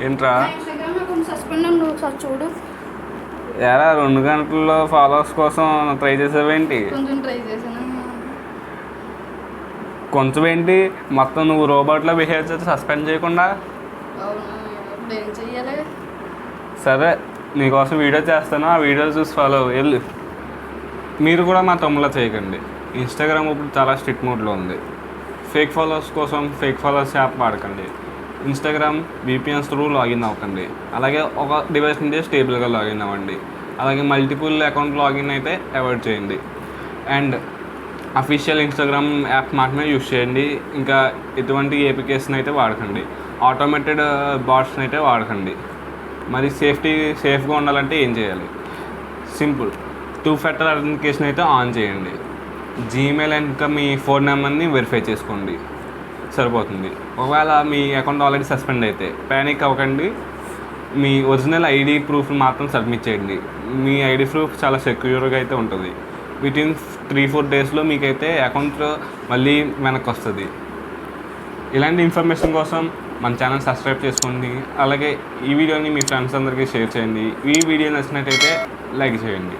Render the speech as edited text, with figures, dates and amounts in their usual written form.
ఏంట్రా Instagram account suspend అని ఒకసారి చూడు. ఎరా 2 గంటల్లో ఫాలోవర్స్ కోసం ట్రై చేసావేంటి? కొంచెం ట్రై చేశాను. కొంచెం ఏంటి, మొత్తం నువ్వు రోబోట్లో బిహేవ్ చేస్తే సస్పెండ్ చేయకుండా? అవునా, ఇప్పుడు ఏం చెయ్యాలి? సరే, నీకోసం వీడియో చేస్తాను, ఆ వీడియో చూసి ఫాలో వెళ్ళు. మీరు కూడా మా తమ్ముళ్ళ చేయకండి. ఇన్స్టాగ్రామ్ ఇప్పుడు చాలా స్ట్రిక్ట్ మోడ్లో ఉంది. ఫేక్ ఫాలోవర్స్ కోసం ఫేక్ ఫాలోవర్స్ యాప్ వాడకండి. ఇన్స్టాగ్రామ్ VPNs త్రూ లాగిన్ అవ్వకండి. అలాగే ఒక డివైస్ నుండి స్టేబుల్గా లాగిన్ అవ్వండి. అలాగే మల్టిపుల్ అకౌంట్ లాగిన్ అయితే అవాయిడ్ చేయండి. అండ్ అఫీషియల్ ఇన్స్టాగ్రామ్ యాప్ మాత్రమే యూస్ చేయండి. ఇంకా ఎటువంటి ఏపీకేస్ని అయితే వాడకండి. ఆటోమేటెడ్ బాట్స్ని అయితే వాడకండి. మరి సేఫ్గా ఉండాలంటే ఏం చేయాలి? సింపుల్, 2 ఫ్యాక్టర్ అథెంటికేషన్ అయితే ఆన్ చేయండి. జీమెయిల్ ఇంకా మీ ఫోన్ నెంబర్ని వెరిఫై చేసుకోండి, సరిపోతుంది. ఒకవేళ మీ అకౌంట్ ఆల్రెడీ సస్పెండ్ అయితే ప్యానిక్ అవ్వకండి. మీ ఒరిజినల్ ఐడి ప్రూఫ్ మాత్రం సబ్మిట్ చేయండి. మీ ఐడి ప్రూఫ్ చాలా సెక్యూర్గా అయితే ఉంటుంది. వితిన్ 3-4 డేస్లో మీకైతే అకౌంట్ మళ్ళీ వెనక్కి వస్తుంది. ఇలాంటి ఇన్ఫర్మేషన్ కోసం మన ఛానల్ సబ్స్క్రైబ్ చేసుకోండి. అలాగే ఈ వీడియోని మీ ఫ్రెండ్స్ అందరికీ షేర్ చేయండి. ఈ వీడియో నచ్చినట్టయితే లైక్ చేయండి.